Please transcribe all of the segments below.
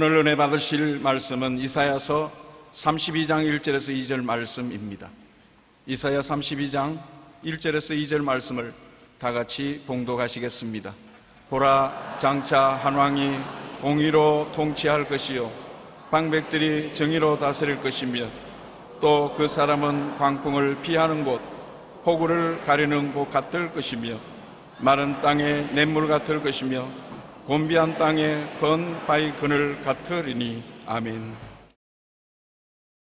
오늘 은혜 받으실 말씀은 이사야서 32장 1절에서 2절 말씀입니다. 이사야 32장 1절에서 2절 말씀을 다 같이 봉독하시겠습니다. 보라, 장차 한 왕이 공의로 통치할 것이요 방백들이 정의로 다스릴 것이며 또 그 사람은 광풍을 피하는 곳, 폭우를 가리는 곳 같을 것이며 마른 땅에 냇물 같을 것이며 곤비한 땅에 건 바위 그늘 같으리니. 아멘.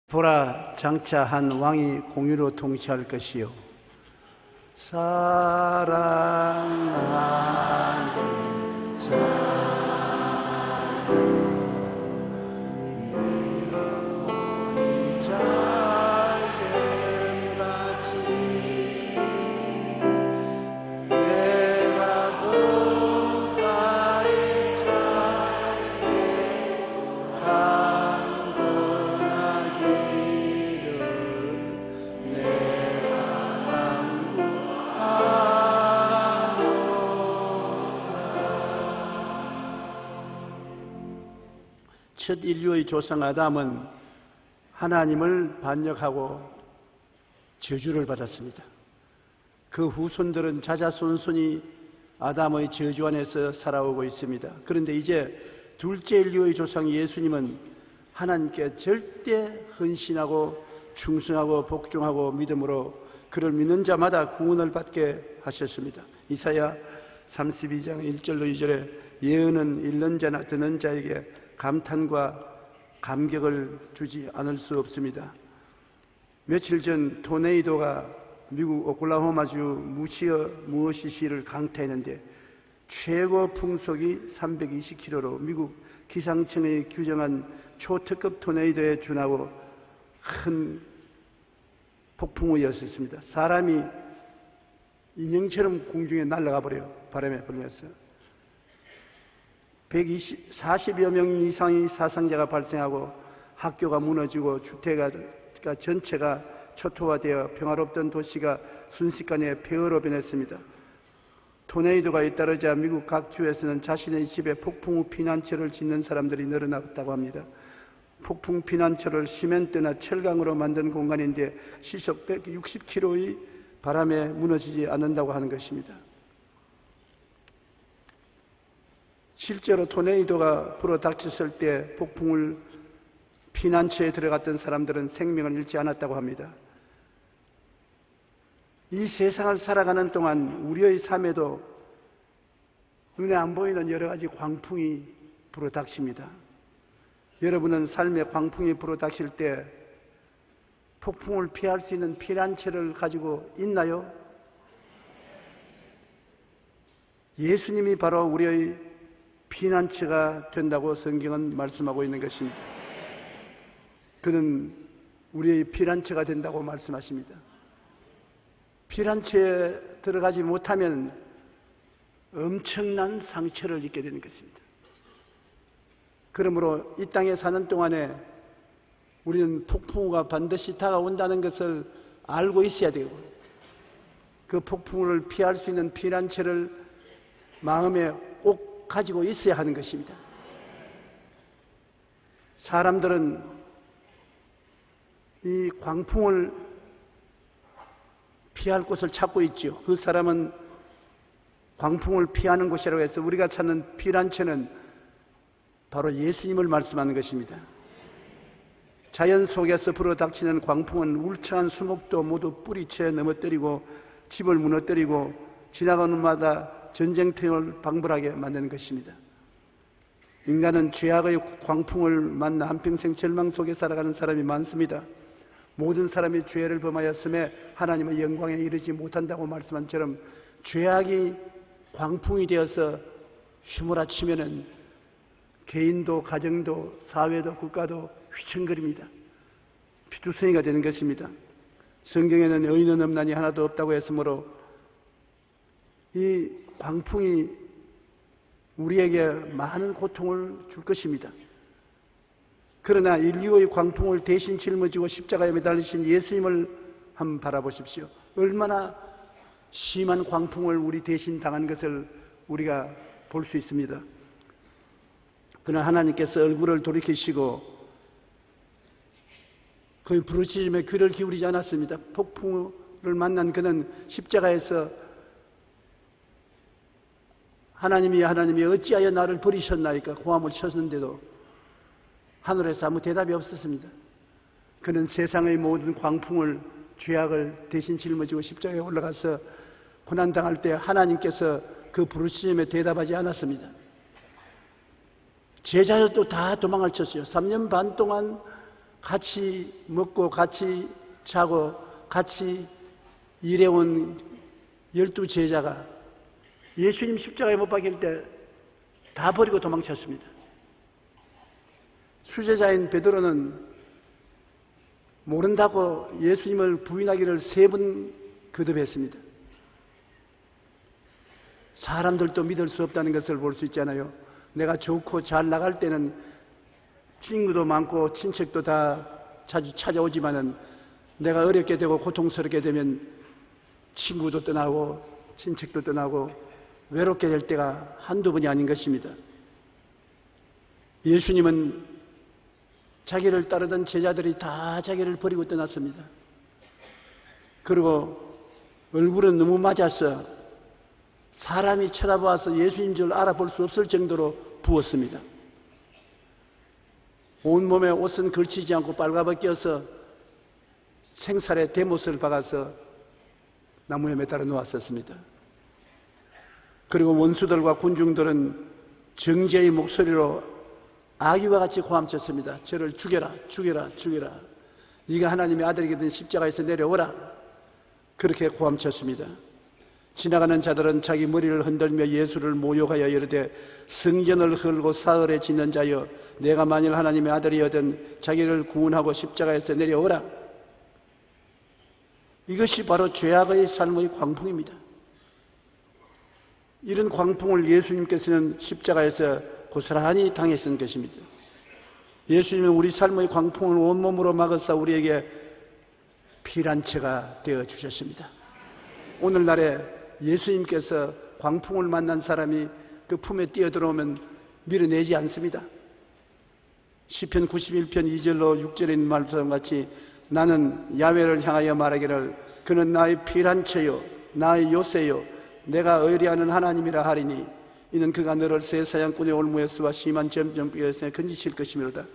보라, 장차 한 왕이 공의로 통치할 것이요 사랑하는 자 첫 인류의 조상 아담은 하나님을 반역하고 저주를 받았습니다. 그 후손들은 자자손손이 아담의 저주 안에서 살아오고 있습니다. 그런데 이제 둘째 인류의 조상 예수님은 하나님께 절대 헌신하고 충성하고 복종하고 믿음으로 그를 믿는 자마다 구원을 받게 하셨습니다. 이사야 32장 1절로 2절에 예언은 읽는 자나 듣는 자에게 감탄과 감격을 주지 않을 수 없습니다. 며칠 전 토네이도가 미국 오클라호마주 무엇이시를 강타했는데 최고 풍속이 320km로 미국 기상청이 규정한 초특급 토네이도에 준하고 큰 폭풍우였습니다. 사람이 인형처럼 공중에 날아가 버려요. 바람에 불면서 140여 명 이상의 사상자가 발생하고 학교가 무너지고 주택가 전체가 초토화되어 평화롭던 도시가 순식간에 폐허로 변했습니다. 토네이도가 잇따르자 미국 각 주에서는 자신의 집에 폭풍우 피난처를 짓는 사람들이 늘어났다고 합니다. 폭풍 피난처를 시멘트나 철강으로 만든 공간인데 시속 160km의 바람에 무너지지 않는다고 하는 것입니다. 실제로 토네이도가 불어닥쳤을 때 폭풍을 피난처에 들어갔던 사람들은 생명을 잃지 않았다고 합니다. 이 세상을 살아가는 동안 우리의 삶에도 눈에 안 보이는 여러 가지 광풍이 불어닥칩니다. 여러분은 삶에 광풍이 불어닥칠 때 폭풍을 피할 수 있는 피난처를 가지고 있나요? 예수님이 바로 우리의 피난처가 된다고 성경은 말씀하고 있는 것입니다. 그는 우리의 피난처가 된다고 말씀하십니다. 피난처에 들어가지 못하면 엄청난 상처를 입게 되는 것입니다. 그러므로 이 땅에 사는 동안에 우리는 폭풍우가 반드시 다가온다는 것을 알고 있어야 되고 그 폭풍우를 피할 수 있는 피난처를 마음에 꼭 가지고 있어야 하는 것입니다. 사람들은 이 광풍을 피할 곳을 찾고 있죠. 그 사람은 광풍을 피하는 곳이라고 해서 우리가 찾는 피난처는 바로 예수님을 말씀하는 것입니다. 자연 속에서 불어닥치는 광풍은 울창한 수목도 모두 뿌리채 넘어뜨리고 집을 무너뜨리고 지나가는 마다 전쟁터를 방불하게 만드는 것입니다. 인간은 죄악의 광풍을 만나 한평생 절망 속에 살아가는 사람이 많습니다. 모든 사람이 죄를 범하였음에 하나님의 영광에 이르지 못한다고 말씀한 처럼 죄악이 광풍이 되어서 휘몰아치면은 개인도 가정도 사회도 국가도 휘청거립니다. 피투성이가 되는 것입니다. 성경에는 의인은 없나니 하나도 없다고 했으므로 이 광풍이 우리에게 많은 고통을 줄 것입니다. 그러나 인류의 광풍을 대신 짊어지고 십자가에 매달리신 예수님을 한번 바라보십시오. 얼마나 심한 광풍을 우리 대신 당한 것을 우리가 볼 수 있습니다. 그러나 하나님께서 얼굴을 돌이키시고 그의 부르짖음에 귀를 기울이지 않았습니다. 폭풍을 만난 그는 십자가에서 하나님이 어찌하여 나를 버리셨나이까 고함을 쳤는데도 하늘에서 아무 대답이 없었습니다. 그는 세상의 모든 광풍을, 죄악을 대신 짊어지고 십자가에 올라가서 고난당할 때 하나님께서 그 부르짖음에 대답하지 않았습니다. 제자들도 다 도망을 쳤어요. 3년 반 동안 같이 먹고 같이 자고 같이 일해온 12제자가 예수님 십자가에 못 박힐 때 다 버리고 도망쳤습니다. 수제자인 베드로는 모른다고 예수님을 부인하기를 3번 거듭했습니다. 사람들도 믿을 수 없다는 것을 볼 수 있잖아요. 내가 좋고 잘 나갈 때는 친구도 많고 친척도 다 자주 찾아오지만은 내가 어렵게 되고 고통스럽게 되면 친구도 떠나고 친척도 떠나고 외롭게 될 때가 한두 번이 아닌 것입니다. 예수님은 자기를 따르던 제자들이 다 자기를 버리고 떠났습니다. 그리고 얼굴은 너무 맞아서 사람이 쳐다보아서 예수인 줄 알아볼 수 없을 정도로 부었습니다. 온몸에 옷은 걸치지 않고 빨가벗겨서 생살에 대못을 박아서 나무에 매달아 놓았었습니다. 그리고 원수들과 군중들은 정죄의 목소리로 아기와 같이 고함쳤습니다. 저를 죽여라, 죽여라, 죽여라. 네가 하나님의 아들이거든 십자가에서 내려오라. 그렇게 고함쳤습니다. 지나가는 자들은 자기 머리를 흔들며 예수를 모욕하여 이르되 성전을 헐고 사흘에 짓는 자여 내가 만일 하나님의 아들이여든 자기를 구원하고 십자가에서 내려오라. 이것이 바로 죄악의 삶의 광풍입니다. 이런 광풍을 예수님께서는 십자가에서 고스란히 당했던 것입니다. 예수님은 우리 삶의 광풍을 온몸으로 막아서 우리에게 피난처가 되어주셨습니다. 오늘날에 예수님께서 광풍을 만난 사람이 그 품에 뛰어들어오면 밀어내지 않습니다. 시편 91편 2절로 6절에 있는 말씀과 같이 나는 야훼를 향하여 말하기를 그는 나의 피난처요 나의 요새요 내가 의리하는 하나님이라 하리니 이는 그가 너를 새 사냥꾼의 올무에서와 심한 점점에서 건지실 것이미로다.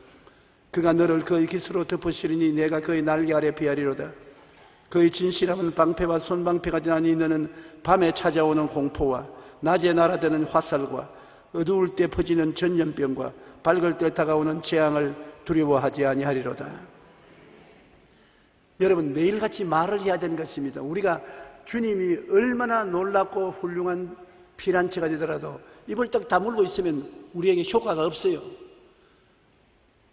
그가 너를 그의 깃으로 덮으시리니 내가 그의 날개 아래 피하리로다. 그의 진실함은 방패와 손방패가 되나니 너는 밤에 찾아오는 공포와 낮에 날아드는 화살과 어두울 때 퍼지는 전염병과 밝을 때 다가오는 재앙을 두려워하지 아니하리로다. 여러분, 매일같이 말을 해야 되는 것입니다. 우리가 주님이 얼마나 놀랍고 훌륭한 피난처가 되더라도 입을 딱 다물고 있으면 우리에게 효과가 없어요.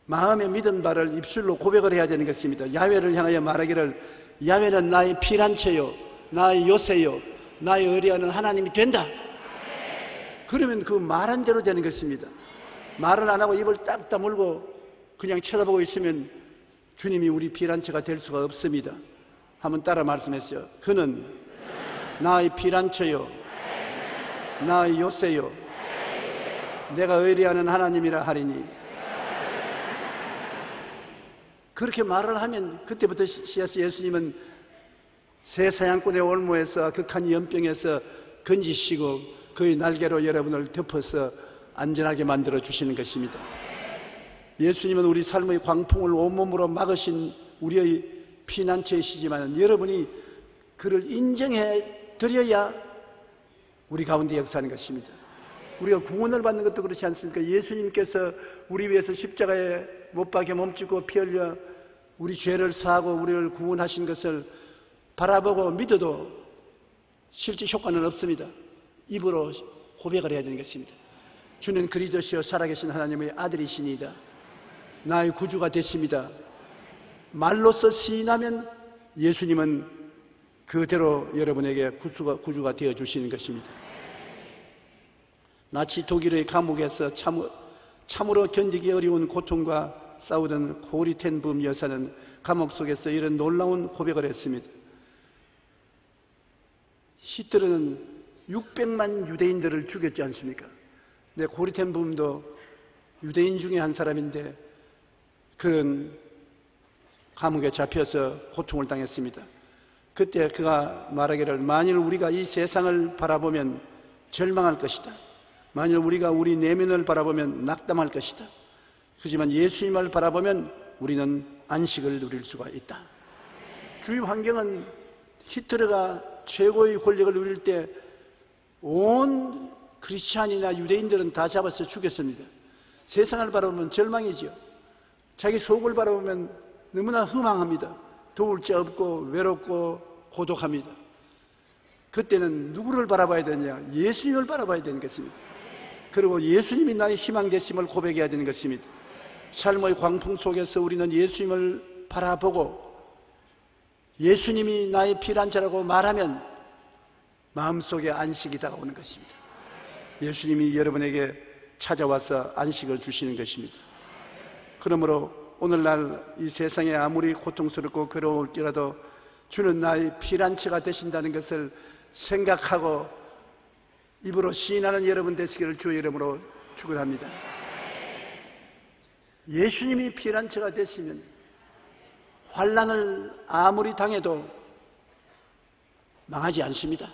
마음에 믿은 바를 입술로 고백을 해야 되는 것입니다. 야훼를 향하여 말하기를 야훼는 나의 피난처요 나의 요새요 나의 의리하는 하나님이 된다. 그러면 그 말한 대로 되는 것입니다. 말을 안 하고 입을 딱 다물고 그냥 쳐다보고 있으면 주님이 우리 피난처가 될 수가 없습니다. 한번 따라 말씀했어요. 그는 나의 피난처요 나의 요새요 내가 의리하는 하나님이라 하리니. 그렇게 말을 하면 그때부터 예수님은 새 사냥꾼의 올무에서 극한 연병에서 건지시고 그의 날개로 여러분을 덮어서 안전하게 만들어 주시는 것입니다. 예수님은 우리 삶의 광풍을 온몸으로 막으신 우리의 피난처이시지만 여러분이 그를 인정해 드려야 우리 가운데 역사하는 것입니다. 우리가 구원을 받는 것도 그렇지 않습니까? 예수님께서 우리 위해서 십자가에 못 박혀 몸짓고 피 흘려 우리 죄를 사하고 우리를 구원하신 것을 바라보고 믿어도 실제 효과는 없습니다. 입으로 고백을 해야 되는 것입니다. 주는 그리스도시요 살아계신 하나님의 아들이시니이다. 나의 구주가 되십니다. 말로써 시인하면 예수님은 그대로 여러분에게 구주가 되어주시는 것입니다. 나치 독일의 감옥에서 참으로 견디기 어려운 고통과 싸우던 코리텐붐 여사는 감옥 속에서 이런 놀라운 고백을 했습니다. 히틀러는 600만 유대인들을 죽였지 않습니까? 근데 코리텐붐도 유대인 중에 한 사람인데 그런 감옥에 잡혀서 고통을 당했습니다. 그때 그가 말하기를 만일 우리가 이 세상을 바라보면 절망할 것이다. 만일 우리가 우리 내면을 바라보면 낙담할 것이다. 하지만 예수님을 바라보면 우리는 안식을 누릴 수가 있다. 주위 환경은 히틀러가 최고의 권력을 누릴 때 온 크리스찬이나 유대인들은 다 잡아서 죽였습니다. 세상을 바라보면 절망이죠. 자기 속을 바라보면 너무나 허망합니다. 도울 데 없고 외롭고 고독합니다. 그때는 누구를 바라봐야 되냐? 예수님을 바라봐야 되는 것입니다. 그리고 예수님이 나의 희망 되심을 고백해야 되는 것입니다. 삶의 광풍 속에서 우리는 예수님을 바라보고 예수님이 나의 피난처라고 말하면 마음속에 안식이 다가오는 것입니다. 예수님이 여러분에게 찾아와서 안식을 주시는 것입니다. 그러므로 오늘날 이 세상에 아무리 고통스럽고 괴로울지라도 주는 나의 피난처가 되신다는 것을 생각하고 입으로 시인하는 여러분 되시기를 주의 이름으로 축원합니다. 예수님이 피난처가 되시면 환난을 아무리 당해도 망하지 않습니다.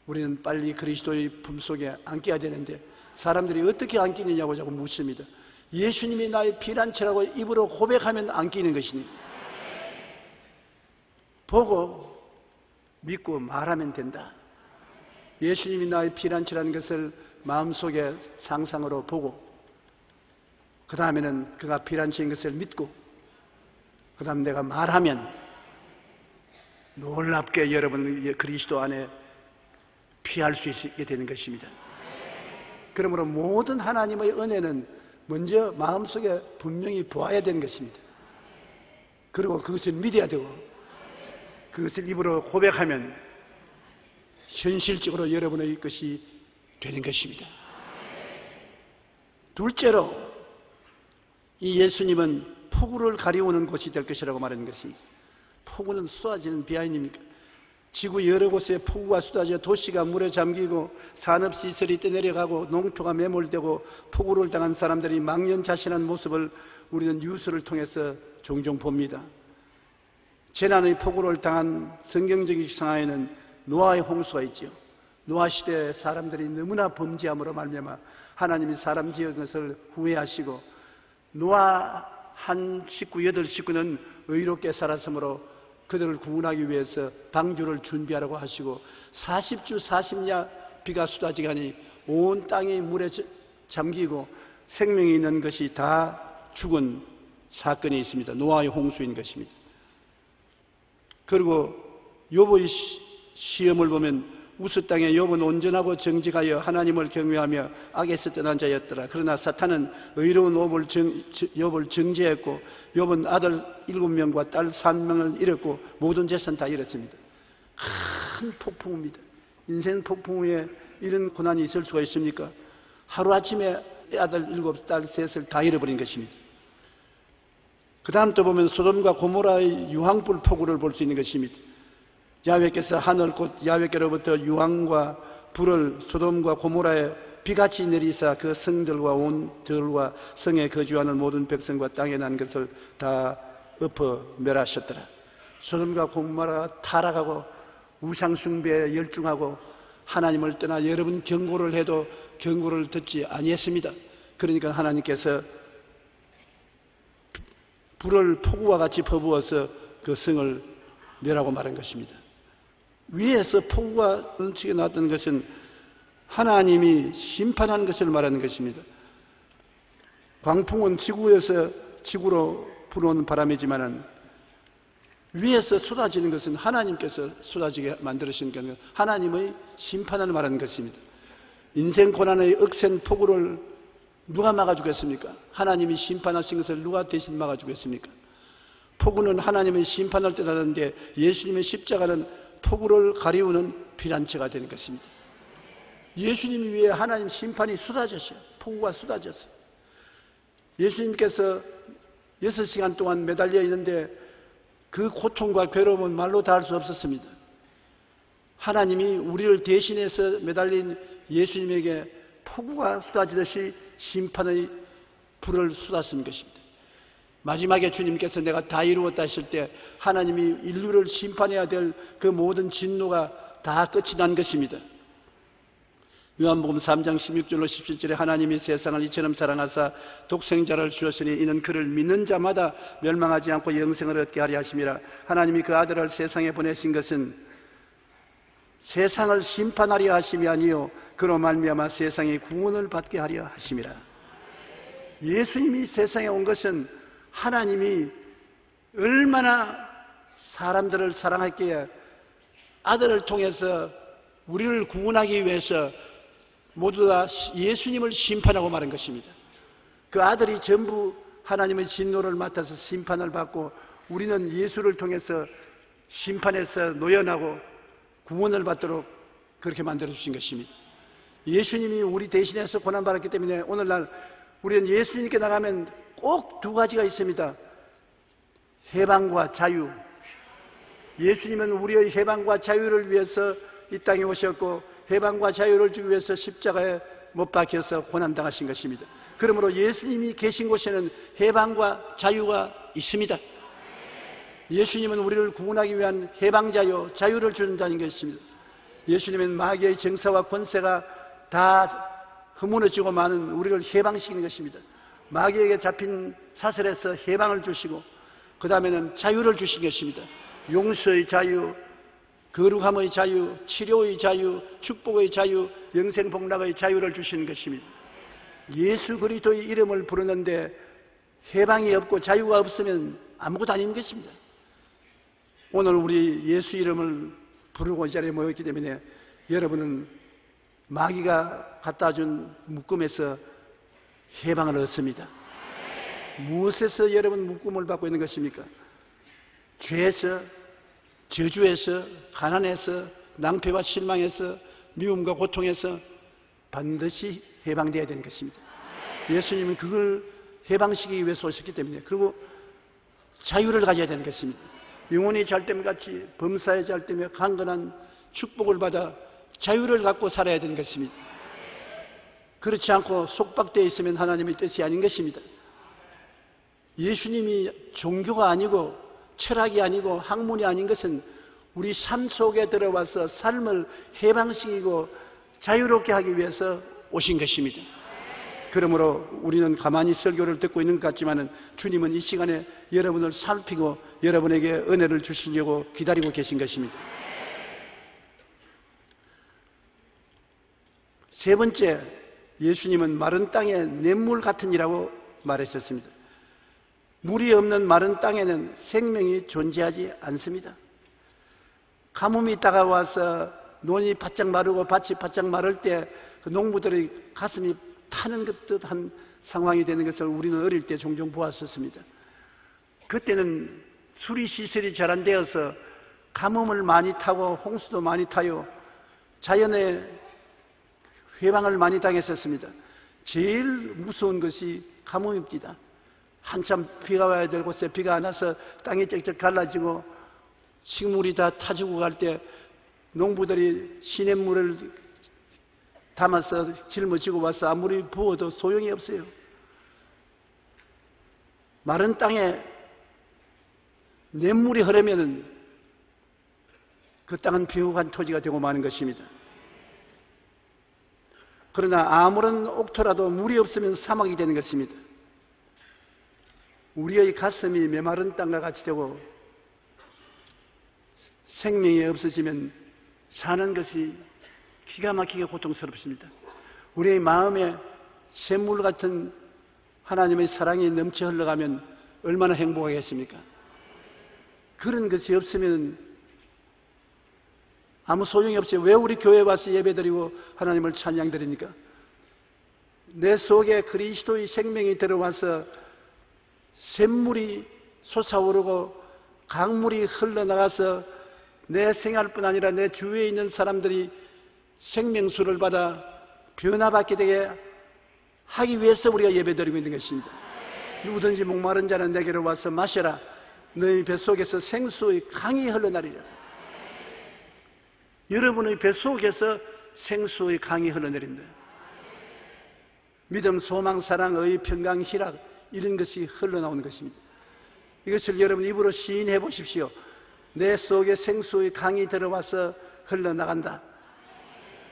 우리는 빨리 그리스도의 품속에 안겨야 되는데 사람들이 어떻게 안기느냐고 자꾸 묻습니다. 예수님이 나의 피난처라고 입으로 고백하면 안기는 것이니 보고 믿고 말하면 된다. 예수님이 나의 피난처라는 것을 마음속에 상상으로 보고 그 다음에는 그가 피난처인 것을 믿고 그 다음 내가 말하면 놀랍게 여러분 그리스도 안에 피할 수 있게 되는 것입니다. 그러므로 모든 하나님의 은혜는 먼저 마음속에 분명히 보아야 되는 것입니다. 그리고 그것을 믿어야 되고 그것을 입으로 고백하면 현실적으로 여러분의 것이 되는 것입니다. 둘째로 이 예수님은 폭우를 가리우는 곳이 될 것이라고 말하는 것입니다. 폭우는 쏟아지는 비 아닙니까? 지구 여러 곳에 폭우가 쏟아져 도시가 물에 잠기고 산업시설이 떠내려가고 농토가 매몰되고 폭우를 당한 사람들이 망연자실한 모습을 우리는 뉴스를 통해서 종종 봅니다. 재난의 폭우를 당한 성경적인 상황에는 노아의 홍수가 있죠. 노아 시대에 사람들이 너무나 범죄함으로 말미암아 하나님이 사람 지은 것을 후회하시고 노아 한 식구 8식구는 의롭게 살았으므로 그들을 구원하기 위해서 방주를 준비하라고 하시고 40주 40야 비가 쏟아지게 하니 온 땅이 물에 잠기고 생명이 있는 것이 다 죽은 사건이 있습니다. 노아의 홍수인 것입니다. 그리고 욥의 시험을 보면 우스 땅에 욥은 온전하고 정직하여 하나님을 경외하며 악에서 떠난 자였더라. 그러나 사탄은 의로운 욥을 정죄했고 욥은 아들 7명과 딸 3명을 잃었고 모든 재산 다 잃었습니다. 큰 폭풍입니다. 인생 폭풍 후에 이런 고난이 있을 수가 있습니까? 하루아침에 아들 7, 딸 3을 다 잃어버린 것입니다. 그 다음 또 보면 소돔과 고모라의 유황불 폭우를 볼 수 있는 것입니다. 야훼께서 하늘 곧 야훼께로부터 유황과 불을 소돔과 고모라에 비같이 내리사 그 성들과 온 들과 성에 거주하는 모든 백성과 땅에 난 것을 다 엎어 멸하셨더라. 소돔과 고모라가 타락하고 우상숭배에 열중하고 하나님을 떠나 여러분 경고를 해도 경고를 듣지 아니했습니다. 그러니까 하나님께서 불을 폭우와 같이 퍼부어서 그 성을 멸하고 말한 것입니다. 위에서 폭우가 넘치게 나왔던 것은 하나님이 심판하는 것을 말하는 것입니다. 광풍은 지구로 불어오는 바람이지만은 위에서 쏟아지는 것은 하나님께서 쏟아지게 만들으신 게 아니라 하나님의 심판을 말하는 것입니다. 인생 고난의 억센 폭우를 누가 막아주겠습니까? 하나님이 심판하신 것을 누가 대신 막아주겠습니까? 폭우는 하나님의 심판을 뜻하는데 예수님의 십자가는 폭우를 가리우는 피난처가 되는 것입니다. 예수님 위에 하나님 심판이 쏟아졌어요. 폭우가 쏟아졌어요. 예수님께서 6시간 동안 매달려 있는데 그 고통과 괴로움은 말로 다 할 수 없었습니다. 하나님이 우리를 대신해서 매달린 예수님에게 폭우가 쏟아지듯이 심판의 불을 쏟았은 것입니다. 마지막에 주님께서 내가 다 이루었다 하실 때 하나님이 인류를 심판해야 될 그 모든 진노가 다 끝이 난 것입니다. 요한복음 3장 16절로 17절에 하나님이 세상을 이처럼 사랑하사 독생자를 주었으니 이는 그를 믿는 자마다 멸망하지 않고 영생을 얻게 하려 하심이라. 하나님이 그 아들을 세상에 보내신 것은 세상을 심판하려 하심이 아니요 그로 말미암아 세상이 구원을 받게 하려 하심이라. 예수님이 세상에 온 것은 하나님이 얼마나 사람들을 사랑했기에 아들을 통해서 우리를 구원하기 위해서 모두 다 예수님을 심판하고 마는 것입니다. 그 아들이 전부 하나님의 진노를 맡아서 심판을 받고 우리는 예수를 통해서 심판에서 노연하고 구원을 받도록 그렇게 만들어 주신 것입니다. 예수님이 우리 대신해서 고난받았기 때문에 오늘날 우리는 예수님께 나가면 꼭 두 가지가 있습니다. 해방과 자유. 예수님은 우리의 해방과 자유를 위해서 이 땅에 오셨고 해방과 자유를 주기 위해서 십자가에 못 박혀서 고난당하신 것입니다. 그러므로 예수님이 계신 곳에는 해방과 자유가 있습니다. 예수님은 우리를 구원하기 위한 해방자요 자유를 주는 자인 것입니다. 예수님은 마귀의 정사와 권세가 다 허무너지고 많은 우리를 해방시키는 것입니다. 마귀에게 잡힌 사슬에서 해방을 주시고 그 다음에는 자유를 주신 것입니다. 용서의 자유, 거룩함의 자유, 치료의 자유, 축복의 자유, 영생복락의 자유를 주시는 것입니다. 예수 그리스도의 이름을 부르는데 해방이 없고 자유가 없으면 아무것도 아닌 것입니다. 오늘 우리 예수 이름을 부르고 이 자리에 모였기 때문에 여러분은 마귀가 갖다 준 묶음에서 해방을 얻습니다. 무엇에서 여러분 묶음을 받고 있는 것입니까? 죄에서, 저주에서, 가난에서, 낭패와 실망에서, 미움과 고통에서 반드시 해방되어야 되는 것입니다. 예수님은 그걸 해방시키기 위해서 오셨기 때문에, 그리고 자유를 가져야 되는 것입니다. 영혼이 잘됨같이 범사에 잘되며 강건한 축복을 받아 자유를 갖고 살아야 되는 것입니다. 그렇지 않고 속박되어 있으면 하나님의 뜻이 아닌 것입니다. 예수님이 종교가 아니고 철학이 아니고 학문이 아닌 것은 우리 삶 속에 들어와서 삶을 해방시키고 자유롭게 하기 위해서 오신 것입니다. 그러므로 우리는 가만히 설교를 듣고 있는 것 같지만 주님은 이 시간에 여러분을 살피고 여러분에게 은혜를 주시려고 기다리고 계신 것입니다. 세 번째, 예수님은 마른 땅의 냇물 같은 이라고 말하셨습니다. 물이 없는 마른 땅에는 생명이 존재하지 않습니다. 가뭄이 다가와서 논이 바짝 마르고 밭이 바짝 마를 때 그 농부들의 가슴이 타는 것 듯한 상황이 되는 것을 우리는 어릴 때 종종 보았었습니다. 그때는 수리시설이 잘 안 되어서 가뭄을 많이 타고 홍수도 많이 타요. 자연의 회방을 많이 당했었습니다. 제일 무서운 것이 가뭄입니다. 한참 비가 와야 될 곳에 비가 안 와서 땅이 쩍쩍 갈라지고 식물이 다 타지고 갈 때 농부들이 시냇물을 담아서 짊어지고 와서 아무리 부어도 소용이 없어요. 마른 땅에 냇물이 흐르면 그 땅은 비옥한 토지가 되고 마는 것입니다. 그러나 아무런 옥토라도 물이 없으면 사막이 되는 것입니다. 우리의 가슴이 메마른 땅과 같이 되고 생명이 없어지면 사는 것이 기가 막히게 고통스럽습니다. 우리의 마음에 샘물 같은 하나님의 사랑이 넘쳐 흘러가면 얼마나 행복하겠습니까? 그런 것이 없으면 아무 소용이 없어요. 왜 우리 교회에 와서 예배드리고 하나님을 찬양드립니까? 내 속에 그리스도의 생명이 들어와서 샘물이 솟아오르고 강물이 흘러나가서 내 생활뿐 아니라 내 주위에 있는 사람들이 생명수를 받아 변화받게 되게 하기 위해서 우리가 예배드리고 있는 것입니다. 누구든지 목마른 자는 내게로 와서 마셔라. 너희 뱃속에서 생수의 강이 흘러나리라. 여러분의 뱃속에서 생수의 강이 흘러내린다. 믿음, 소망, 사랑, 의, 평강, 희락 이런 것이 흘러나오는 것입니다. 이것을 여러분 입으로 시인해 보십시오. 내 속에 생수의 강이 들어와서 흘러나간다.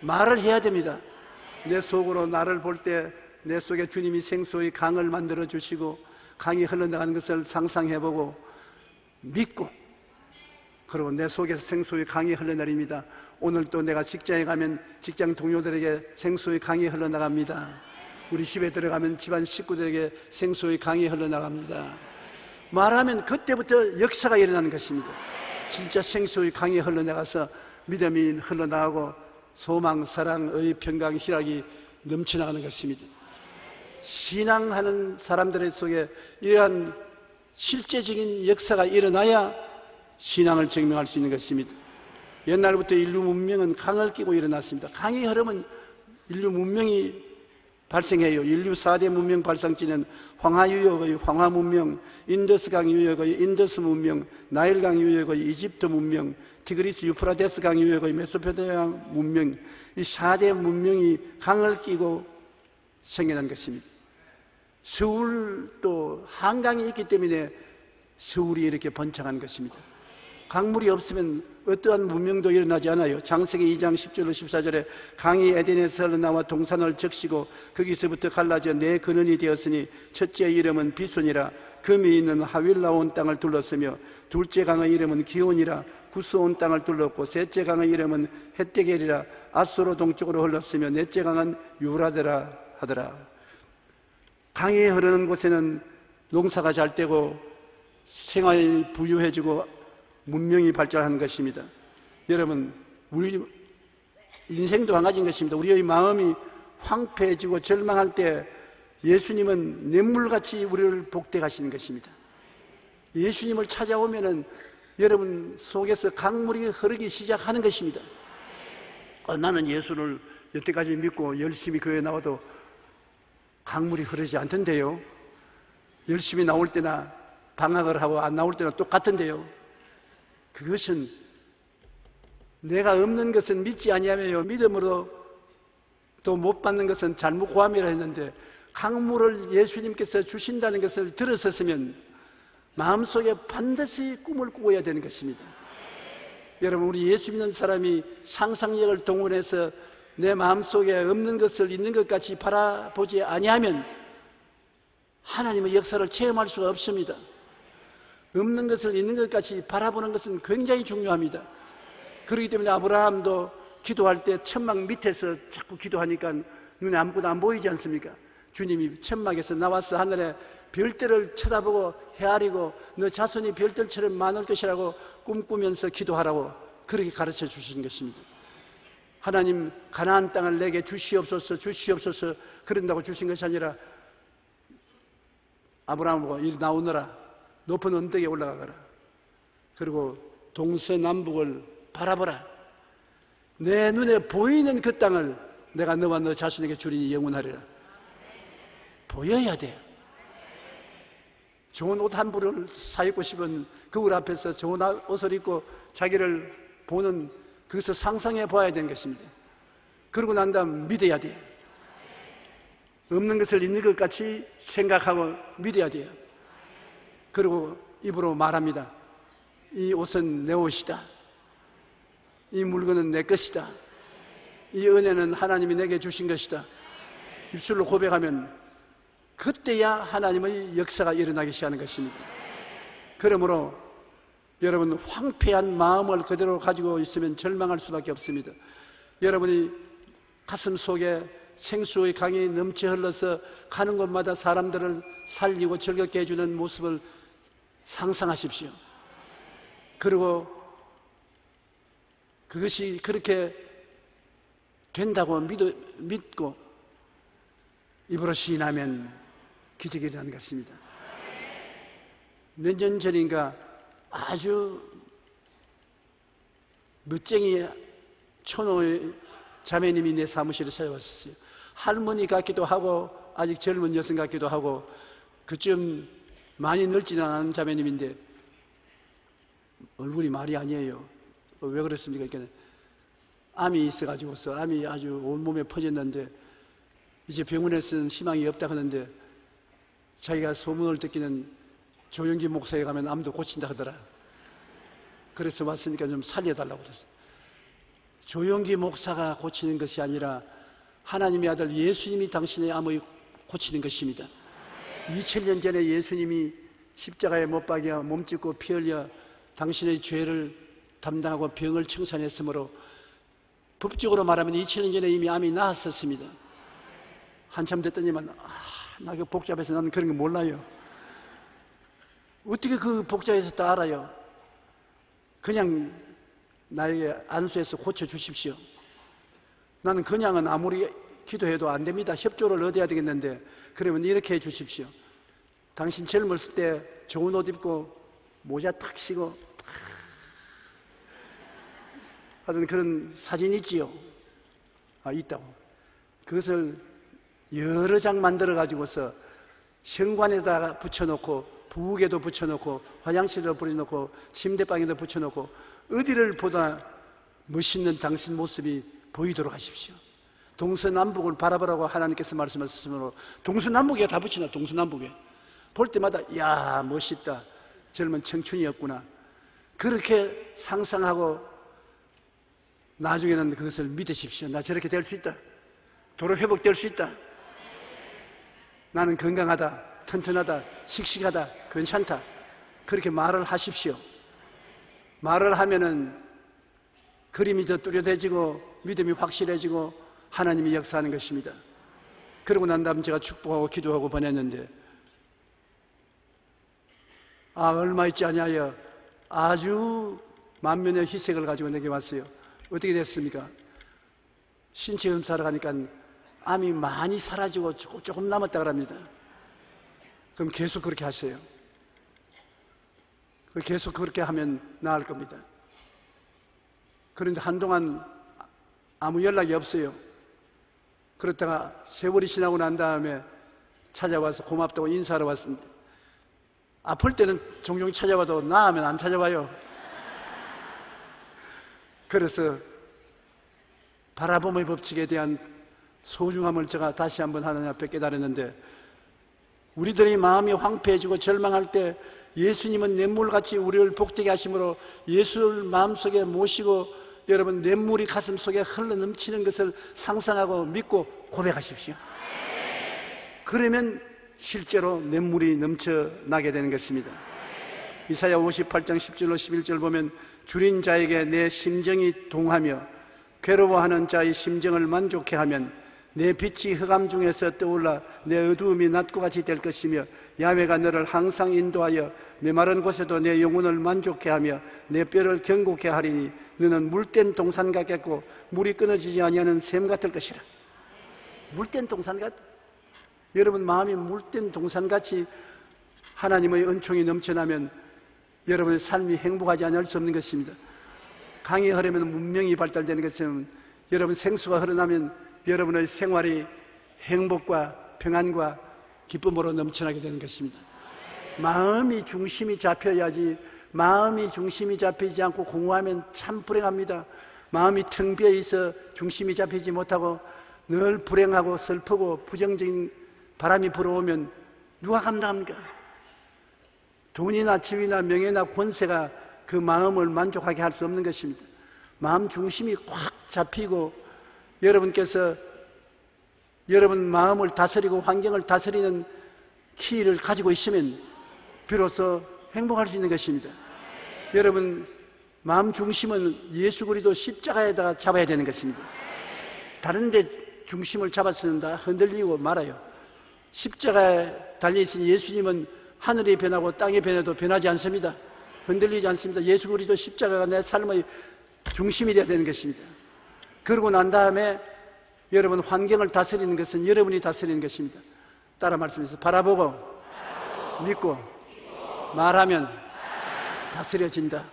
말을 해야 됩니다. 내 속으로 나를 볼 때 내 속에 주님이 생수의 강을 만들어 주시고 강이 흘러나가는 것을 상상해 보고 믿고, 그리고 내 속에서 생수의 강이 흘러내립니다. 오늘 또 내가 직장에 가면 직장 동료들에게 생수의 강이 흘러나갑니다. 우리 집에 들어가면 집안 식구들에게 생수의 강이 흘러나갑니다. 말하면 그때부터 역사가 일어나는 것입니다. 진짜 생수의 강이 흘러나가서 믿음이 흘러나가고 소망, 사랑, 의, 평강, 희락이 넘쳐나가는 것입니다. 신앙하는 사람들 속에 이러한 실제적인 역사가 일어나야 신앙을 증명할 수 있는 것입니다. 옛날부터 인류 문명은 강을 끼고 일어났습니다. 강이 흐르면 인류 문명이 발생해요. 인류 4대 문명 발상지는 황하유역의 황하문명, 인더스강 유역의 인더스 문명, 나일강 유역의 이집트 문명, 티그리스 유프라데스강 유역의 메소포타미아 문명, 이 4대 문명이 강을 끼고 생겨난 것입니다. 서울도 한강이 있기 때문에 서울이 이렇게 번창한 것입니다. 강물이 없으면 어떠한 문명도 일어나지 않아요. 창세기 2장 10절로 14절에 강이 에덴에서 흘러나와 동산을 적시고 거기서부터 갈라져 네 근원이 되었으니 첫째 이름은 비손이라 금이 있는 하윌라 온 땅을 둘렀으며 둘째 강의 이름은 기온이라 구스 온 땅을 둘렀고 셋째 강의 이름은 헷데겔이라 아소로 동쪽으로 흘렀으며 넷째 강은 유라데라 하더라. 강이 흐르는 곳에는 농사가 잘 되고 생활이 부유해지고 문명이 발전하는 것입니다. 여러분, 우리 인생도 마찬가지인 것입니다. 우리의 마음이 황폐해지고 절망할 때 예수님은 냇물같이 우리를 복대하시는 것입니다. 예수님을 찾아오면은 여러분 속에서 강물이 흐르기 시작하는 것입니다. 나는 예수를 여태까지 믿고 열심히 교회에 나와도 강물이 흐르지 않던데요. 열심히 나올 때나 방학을 하고 안 나올 때나 똑같은데요. 그것은 내가 없는 것은 믿지 아니하며 믿음으로 또 못 받는 것은 잘못 구함이라 했는데 강물을 예수님께서 주신다는 것을 들었었으면 마음속에 반드시 꿈을 꾸어야 되는 것입니다. 여러분, 우리 예수 믿는 사람이 상상력을 동원해서 내 마음속에 없는 것을 있는 것 같이 바라보지 아니하면 하나님의 역사를 체험할 수가 없습니다. 없는 것을 있는 것 같이 바라보는 것은 굉장히 중요합니다. 그렇기 때문에 아브라함도 기도할 때 천막 밑에서 자꾸 기도하니까 눈에 아무것도 안 보이지 않습니까? 주님이 천막에서 나와서 하늘에 별들을 쳐다보고 헤아리고 너 자손이 별들처럼 많을 것이라고 꿈꾸면서 기도하라고 그렇게 가르쳐 주신 것입니다. 하나님 가나안 땅을 내게 주시옵소서 주시옵소서 그런다고 주신 것이 아니라 아브라함 보고 이리 나오너라, 높은 언덕에 올라가거라, 그리고 동서남북을 바라보라, 내 눈에 보이는 그 땅을 내가 너와 너 자신에게 주리니 영원하리라. 보여야 돼요. 좋은 옷 한 벌을 사 입고 싶은 거울 앞에서 좋은 옷을 입고 자기를 보는 그것을 상상해 봐야 되는 것입니다. 그러고 난 다음 믿어야 돼요. 없는 것을 있는 것 같이 생각하고 믿어야 돼요. 그리고 입으로 말합니다. 이 옷은 내 옷이다. 이 물건은 내 것이다. 이 은혜는 하나님이 내게 주신 것이다. 입술로 고백하면 그때야 하나님의 역사가 일어나기 시작하는 것입니다. 그러므로 여러분, 황폐한 마음을 그대로 가지고 있으면 절망할 수밖에 없습니다. 여러분이 가슴 속에 생수의 강이 넘쳐 흘러서 가는 곳마다 사람들을 살리고 즐겁게 해주는 모습을 상상하십시오. 그리고 그것이 그렇게 된다고 믿고 입으로 시인하면 기적이 일어나는 것입니다. 몇 년 전인가 아주 멋쟁이 초노의 자매님이 내 사무실에 찾아왔었어요. 할머니 같기도 하고 아직 젊은 여성 같기도 하고 그쯤 많이 늙지는 않은 자매님인데 얼굴이 말이 아니에요. 왜 그랬습니까? 암이 있어가지고서 암이 아주 온몸에 퍼졌는데 이제 병원에서는 희망이 없다 하는데 자기가 소문을 듣기는 조영기 목사에 가면 암도 고친다 하더라. 그래서 왔으니까 좀 살려달라고 그랬어요. 조영기 목사가 고치는 것이 아니라 하나님의 아들 예수님이 당신의 암을 고치는 것입니다. 2000년 전에 예수님이 십자가에 못 박여 몸짓고 피 흘려 당신의 죄를 담당하고 병을 청산했으므로 법적으로 말하면 2000년 전에 이미 암이 나았었습니다. 한참 됐더니만 나 그 복잡해서 나는 그런 거 몰라요. 어떻게 그 복잡해서 다 알아요? 그냥 나에게 안수해서 고쳐주십시오. 나는 그냥은 아무리 기도해도 안 됩니다. 협조를 얻어야 되겠는데 그러면 이렇게 해 주십시오. 당신 젊었을 때 좋은 옷 입고 모자 탁 쓰고 하던 그런 사진 있지요? 있다고. 그것을 여러 장 만들어 가지고서 현관에다가 붙여놓고 부엌에도 붙여놓고 화장실에도 붙여놓고 침대방에도 붙여놓고 어디를 보다 멋있는 당신 모습이 보이도록 하십시오. 동서남북을 바라보라고 하나님께서 말씀하셨으므로 동서남북에 다 붙이나. 동서남북에 볼 때마다 야 멋있다, 젊은 청춘이었구나, 그렇게 상상하고 나중에는 그것을 믿으십시오. 나 저렇게 될 수 있다, 도로 회복될 수 있다, 나는 건강하다, 튼튼하다, 씩씩하다, 괜찮다, 그렇게 말을 하십시오. 말을 하면은 그림이 더 뚜렷해지고 믿음이 확실해지고 하나님이 역사하는 것입니다. 그러고 난 다음 제가 축복하고 기도하고 보냈는데 얼마 있지 않냐여 아주 만면의 희색을 가지고 내게 왔어요. 어떻게 됐습니까? 신체 검사를 가니까 암이 많이 사라지고 조금 남았다 그럽니다. 그럼 계속 그렇게 하세요. 계속 그렇게 하면 나을 겁니다. 그런데 한동안 아무 연락이 없어요. 그렇다가 세월이 지나고 난 다음에 찾아와서 고맙다고 인사하러 왔습니다. 아플 때는 종종 찾아와도 나으면 안 찾아와요. 그래서 바라봄의 법칙에 대한 소중함을 제가 다시 한번 하나님 앞에 깨달았는데, 우리들의 마음이 황폐해지고 절망할 때 예수님은 냇물같이 우리를 복되게 하심으로 예수를 마음속에 모시고 여러분 냇물이 가슴속에 흘러 넘치는 것을 상상하고 믿고 고백하십시오. 그러면 실제로 냇물이 넘쳐나게 되는 것입니다. 이사야 58장 10절로 11절 보면 줄인 자에게 내 심정이 동하며 괴로워하는 자의 심정을 만족해 하면 내 빛이 흑암 중에서 떠올라 내 어두움이 낮과 같이 될 것이며 야훼가 너를 항상 인도하여 메마른 곳에도 내 영혼을 만족해 하며 내 뼈를 견고케 하리니 너는 물된 동산 같겠고 물이 끊어지지 아니하는 샘 같을 것이라. 물된 동산 같. 여러분 마음이 물된 동산같이 하나님의 은총이 넘쳐나면 여러분의 삶이 행복하지 않을 수 없는 것입니다. 강이 흐르면 문명이 발달되는 것처럼 여러분 생수가 흐르나면 여러분의 생활이 행복과 평안과 기쁨으로 넘쳐나게 되는 것입니다. 마음이 중심이 잡혀야지, 마음이 중심이 잡히지 않고 공허하면 참 불행합니다. 마음이 텅 비어 있어 중심이 잡히지 못하고 늘 불행하고 슬프고 부정적인 바람이 불어오면 누가 감당합니까? 돈이나 지위나 명예나 권세가 그 마음을 만족하게 할 수 없는 것입니다. 마음 중심이 꽉 잡히고 여러분께서 여러분 마음을 다스리고 환경을 다스리는 키를 가지고 있으면 비로소 행복할 수 있는 것입니다. 여러분 마음 중심은 예수 그리스도 십자가에다가 잡아야 되는 것입니다. 다른 데 중심을 잡았으면 다 흔들리고 말아요. 십자가에 달려있으니 예수님은 하늘이 변하고 땅이 변해도 변하지 않습니다. 흔들리지 않습니다. 예수 그리스도 십자가가 내 삶의 중심이 되어야 되는 것입니다. 그러고 난 다음에 여러분 환경을 다스리는 것은 여러분이 다스리는 것입니다. 따라 말씀해서 바라보고 믿고 말하면 다스려진다.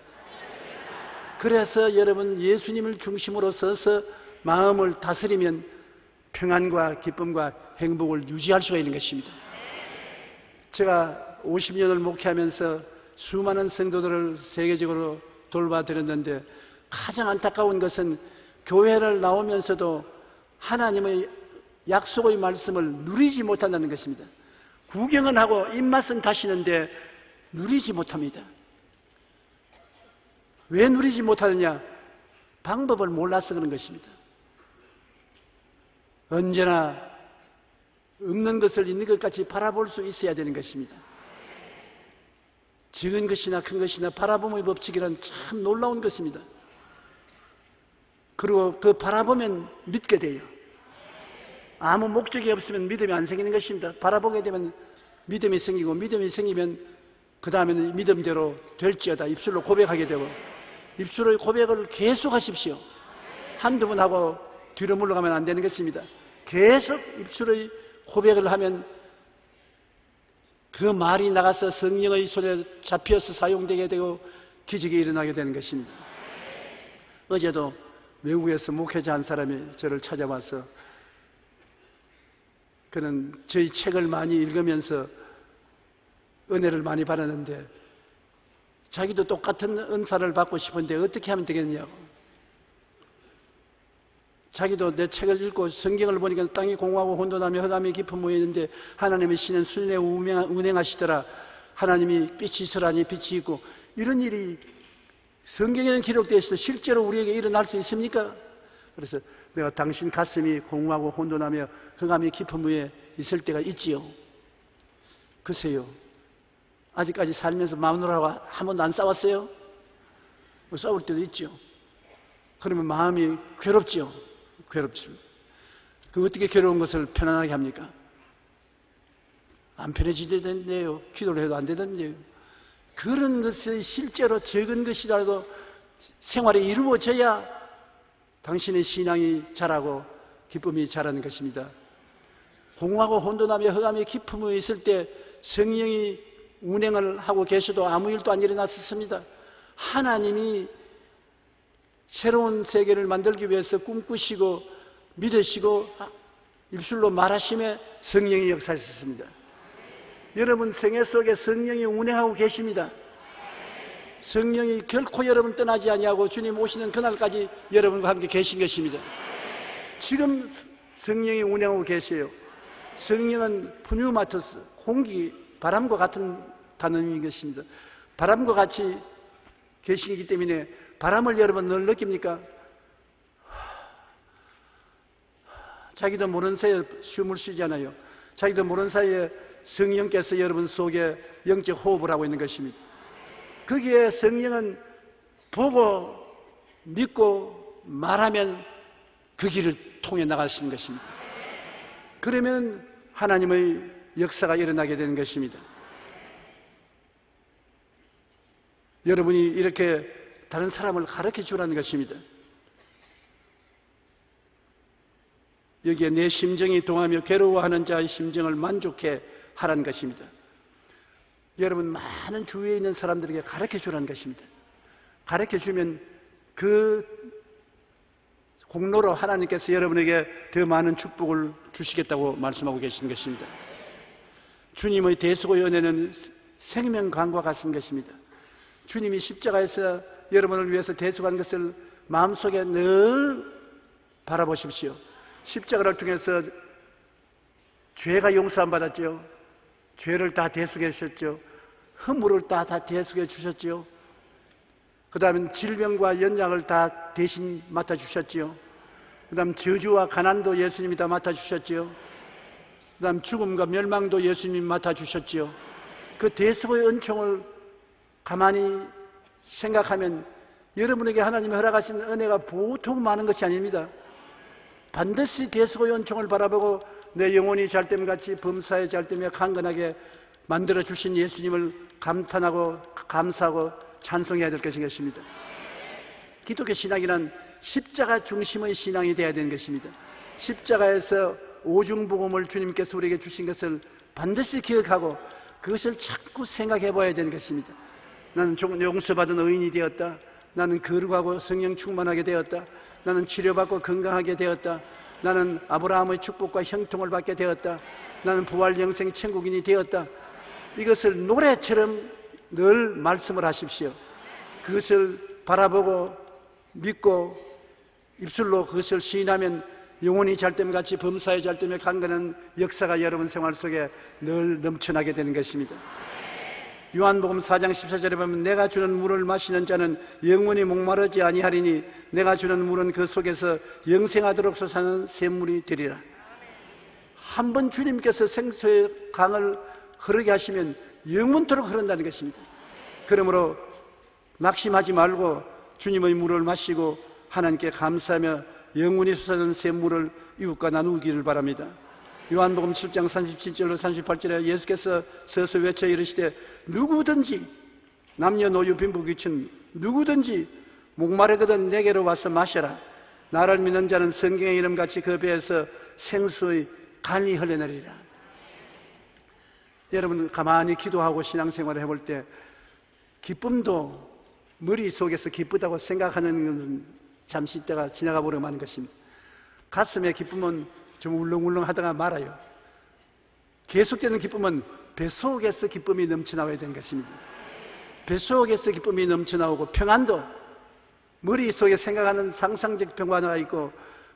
그래서 여러분 예수님을 중심으로 서서 마음을 다스리면 평안과 기쁨과 행복을 유지할 수가 있는 것입니다. 제가 50년을 목회하면서 수많은 성도들을 세계적으로 돌봐드렸는데 가장 안타까운 것은 교회를 나오면서도 하나님의 약속의 말씀을 누리지 못한다는 것입니다. 구경은 하고 입맛은 다시는데 누리지 못합니다. 왜 누리지 못하느냐? 방법을 몰라서 그런 것입니다. 언제나 없는 것을 있는 것 같이 바라볼 수 있어야 되는 것입니다. 적은 것이나 큰 것이나 바라봄의 법칙이란 참 놀라운 것입니다. 그리고 그 바라보면 믿게 돼요. 아무 목적이 없으면 믿음이 안 생기는 것입니다. 바라보게 되면 믿음이 생기고, 믿음이 생기면 그 다음에는 믿음대로 될지어다 입술로 고백하게 되고, 입술의 고백을 계속 하십시오. 한두 번 하고 뒤로 물러가면 안 되는 것입니다. 계속 입술의 고백을 하면 그 말이 나가서 성령의 손에 잡혀서 사용되게 되고 기적이 일어나게 되는 것입니다. 어제도 외국에서 목회자 한 사람이 저를 찾아와서, 그는 저희 책을 많이 읽으면서 은혜를 많이 받았는데 자기도 똑같은 은사를 받고 싶은데 어떻게 하면 되겠냐고. 자기도 내 책을 읽고 성경을 보니까 땅이 공허하고 혼돈하며 흑암이 깊은 모였는데 하나님의 신은 수년에 운행하시더라. 하나님이 빛이 있으라니 빛이 있고, 이런 일이 성경에는 기록되어 있어도 실제로 우리에게 일어날 수 있습니까? 그래서 내가 당신 가슴이 공허하고 혼돈하며 흑암이 깊은 무에 있을 때가 있지요. 글쎄요, 아직까지 살면서 마누라하고 한 번도 안 싸웠어요? 싸울 때도 있죠. 그러면 마음이 괴롭죠. 괴롭죠. 그 어떻게 괴로운 것을 편안하게 합니까? 안 편해지던데요. 기도를 해도 안 되던데요. 그런 것이 실제로 적은 것이라도 생활에 이루어져야 당신의 신앙이 자라고 기쁨이 자라는 것입니다. 공허하고 혼돈하며 흑암의 깊은 무에 있을 때 성령이 운행을 하고 계셔도 아무 일도 안 일어났었습니다. 하나님이 새로운 세계를 만들기 위해서 꿈꾸시고 믿으시고 입술로 말하심에 성령이 역사하셨습니다. 여러분 생애 속에 성령이 운행하고 계십니다. 성령이 결코 여러분 떠나지 아니하고 주님 오시는 그날까지 여러분과 함께 계신 것입니다. 지금 성령이 운행하고 계세요. 성령은 푸뉴마토스, 공기, 바람과 같은 단어인 것입니다. 바람과 같이 계시기 때문에 바람을 여러분 늘 느낍니까? 자기도 모르는 사이에 숨을 쉬잖아요. 자기도 모르는 사이에 성령께서 여러분 속에 영적 호흡을 하고 있는 것입니다. 거기에 성령은 보고 믿고 말하면 그 길을 통해 나가시는 것입니다. 그러면 하나님의 역사가 일어나게 되는 것입니다. 여러분이 이렇게 다른 사람을 가르쳐 주라는 것입니다. 여기에 내 심정이 동하며 괴로워하는 자의 심정을 만족해 하라는 것입니다. 여러분 많은 주위에 있는 사람들에게 가르쳐 주라는 것입니다. 가르쳐 주면 그 공로로 하나님께서 여러분에게 더 많은 축복을 주시겠다고 말씀하고 계시는 것입니다. 주님의 대속의 은혜는 생명강과 같은 것입니다. 주님이 십자가에서 여러분을 위해서 대속한 것을 마음속에 늘 바라보십시오. 십자가를 통해서 죄가 용서 안 받았죠. 죄를 다 대속해 주셨죠. 허물을 다 대속해 주셨죠. 그 다음에 질병과 연약을 다 대신 맡아주셨죠. 그 다음 저주와 가난도 예수님이 다 맡아주셨죠. 그 다음 죽음과 멸망도 예수님이 맡아주셨죠. 그 대속의 은총을 가만히 생각하면 여러분에게 하나님이 허락하신 은혜가 보통 많은 것이 아닙니다. 반드시 대속의 은총을 바라보고 내 영혼이 잘됨같이 범사에 잘되며 강건하게 만들어주신 예수님을 감탄하고 감사하고 찬송해야 될 것입니다. 기독교 신앙이란 십자가 중심의 신앙이 되어야 되는 것입니다. 십자가에서 오중복음을 주님께서 우리에게 주신 것을 반드시 기억하고 그것을 자꾸 생각해 봐야 되는 것입니다. 나는 용서받은 의인이 되었다. 나는 거룩하고 성령 충만하게 되었다. 나는 치료받고 건강하게 되었다. 나는 아브라함의 축복과 형통을 받게 되었다. 나는 부활 영생 천국인이 되었다. 이것을 노래처럼 늘 말씀을 하십시오. 그것을 바라보고 믿고 입술로 그것을 시인하면 영혼이 잘됨 같이 범사의 잘됨에 강건한 역사가 여러분 생활 속에 늘 넘쳐나게 되는 것입니다. 요한복음 4장 14절에 보면 내가 주는 물을 마시는 자는 영원히 목마르지 아니하리니 내가 주는 물은 그 속에서 영생하도록 솟아나는 샘물이 되리라. 한 번 주님께서 생수의 강을 흐르게 하시면 영원토록 흐른다는 것입니다. 그러므로 낙심하지 말고 주님의 물을 마시고 하나님께 감사하며 영원히 솟아나는 샘물을 이웃과 나누기를 바랍니다. 요한복음 7장 37절로 38절에 예수께서 서서 외쳐 이르시되 누구든지 남녀노유 빈부귀천 누구든지 목마르거든 내게로 와서 마셔라. 나를 믿는 자는 성경의 이름같이 그 배에서 생수의 강이 흘러내리라. 여러분 가만히 기도하고 신앙생활을 해볼 때 기쁨도 머릿속에서 기쁘다고 생각하는 것은 잠시 있다가 지나가 버리고 마는 것입니다. 가슴의 기쁨은 좀 울렁울렁 하다가 말아요. 계속되는 기쁨은 뱃속에서 기쁨이 넘쳐나와야 되는 것입니다. 뱃속에서 기쁨이 넘쳐나오고 평안도 머릿속에 생각하는 상상적 평안이 있고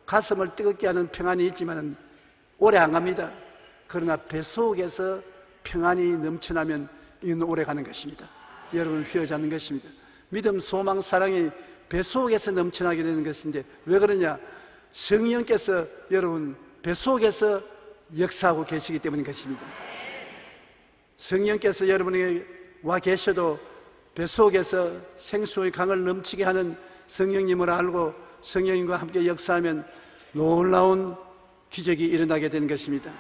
가슴을 뜨겁게 하는 평안이 있지만 오래 안 갑니다. 그러나 뱃속에서 평안이 넘쳐나면 이는 오래 가는 것입니다. 여러분 휘어지 않는 것입니다. 믿음, 소망, 사랑이 뱃속에서 넘쳐나게 되는 것인데 왜 그러냐? 성령께서 여러분 뱃속에서 역사하고 계시기 때문인 것입니다. 성령께서 여러분에게 와 계셔도 뱃속에서 생수의 강을 넘치게 하는 성령님을 알고 성령님과 함께 역사하면 놀라운 기적이 일어나게 되는 것입니다.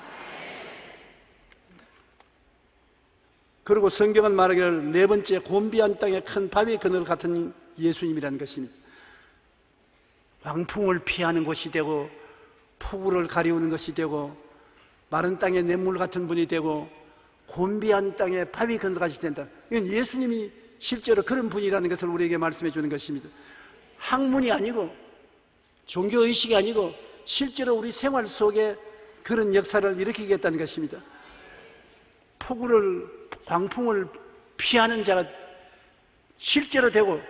그리고 성경은 말하기를 네 번째 곤비한 땅에 큰 바위 그늘 같은 예수님이라는 것입니다. 광풍을 피하는 곳이 되고 폭우를 가리우는 것이 되고 마른 땅에 냇물 같은 분이 되고 곤비한 땅에 바위 그늘같이 된다. 이건 예수님이 실제로 그런 분이라는 것을 우리에게 말씀해 주는 것입니다. 학문이 아니고 종교의식이 아니고 실제로 우리 생활 속에 그런 역사를 일으키겠다는 것입니다. 폭우를 광풍을 피하는 자가 실제로 되고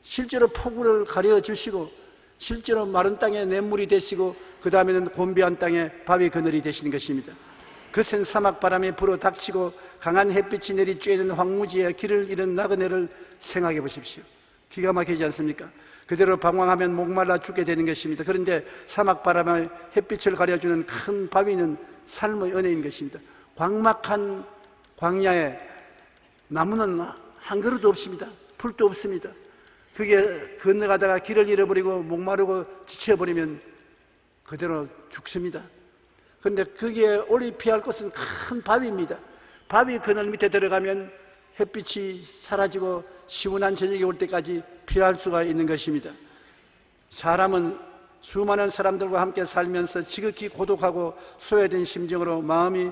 실제로 폭우를 가려 주시고 실제로 마른 땅에 냇물이 되시고 그 다음에는 곤비한 땅에 바위 그늘이 되시는 것입니다. 거센 사막 바람에 불어 닥치고 강한 햇빛이 내리 쬐는 황무지에 길을 잃은 나그네를 생각해 보십시오. 기가 막히지 않습니까? 그대로 방황하면 목말라 죽게 되는 것입니다. 그런데 사막 바람에 햇빛을 가려주는 큰 바위는 삶의 은혜인 것입니다. 광막한 광야에 나무는 한 그루도 없습니다. 풀도 없습니다. 그게 건너가다가 길을 잃어버리고 목마르고 지쳐버리면 그대로 죽습니다. 그런데 거기에 오래 피할 곳은 큰 바위입니다. 바위 그늘 밑에 들어가면 햇빛이 사라지고 시원한 저녁이 올 때까지 피할 수가 있는 것입니다. 사람은 수많은 사람들과 함께 살면서 지극히 고독하고 소외된 심정으로 마음이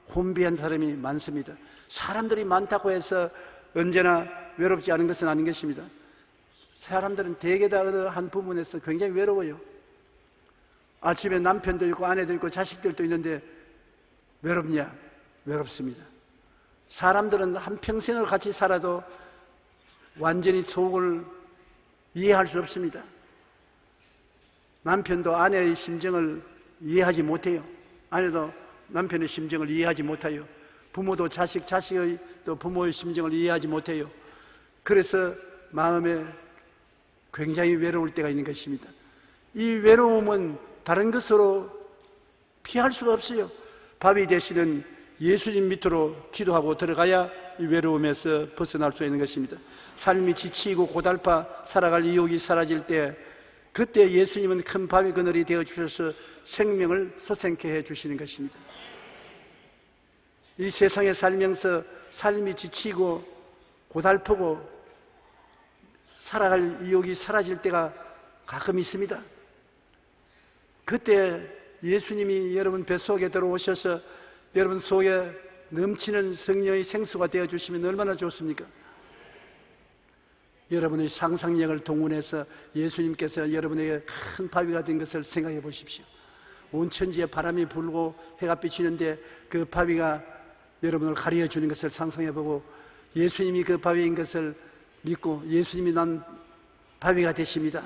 곤비한 사람이 많습니다. 사람들이 많다고 해서 언제나 외롭지 않은 것은 아닌 것입니다. 사람들은 대개 다 어느 한 부분에서 굉장히 외로워요. 아침에 남편도 있고 아내도 있고 자식들도 있는데 외롭냐? 외롭습니다. 사람들은 한평생을 같이 살아도 완전히 속을 이해할 수 없습니다. 남편도 아내의 심정을 이해하지 못해요. 아내도 남편의 심정을 이해하지 못해요. 부모도 자식의 또 부모의 심정을 이해하지 못해요. 그래서 마음에 굉장히 외로울 때가 있는 것입니다. 이 외로움은 다른 것으로 피할 수가 없어요. 바위 되시는 예수님 밑으로 기도하고 들어가야 이 외로움에서 벗어날 수 있는 것입니다. 삶이 지치고 고달파 살아갈 의욕이 사라질 때 그때 예수님은 큰 바위 그늘이 되어 주셔서 생명을 솟생케 해 주시는 것입니다. 이 세상에 살면서 삶이 지치고 고달프고 살아갈 의욕이 사라질 때가 가끔 있습니다. 그때 예수님이 여러분 뱃속에 들어오셔서 여러분 속에 넘치는 성령의 생수가 되어주시면 얼마나 좋습니까? 여러분의 상상력을 동원해서 예수님께서 여러분에게 큰 바위가 된 것을 생각해 보십시오. 온 천지에 바람이 불고 해가 비치는데 그 바위가 여러분을 가리어 주는 것을 상상해 보고 예수님이 그 바위인 것을 믿고 예수님이 난 바위가 되십니다.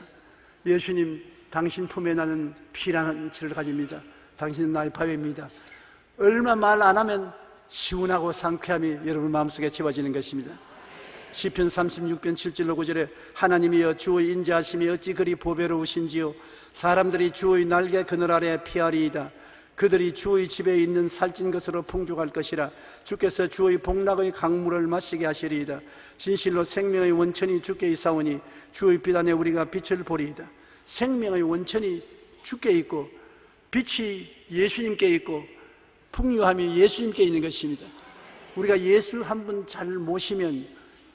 예수님 당신 품에 나는 피란치를 가집니다. 당신은 나의 바위입니다. 얼마 말 안 하면 시원하고 상쾌함이 여러분 마음속에 채워지는 것입니다. 시편 36편 7절로 9절에 하나님이여 주의 인자하심이 어찌 그리 보배로우신지요 사람들이 주의 날개 그늘 아래 피하리이다. 그들이 주의 집에 있는 살찐 것으로 풍족할 것이라. 주께서 주의 복락의 강물을 마시게 하시리이다. 진실로 생명의 원천이 주께 있사오니 주의 빛 안에 우리가 빛을 보리이다. 생명의 원천이 주께 있고 빛이 예수님께 있고 풍요함이 예수님께 있는 것입니다. 우리가 예수 한 분 잘 모시면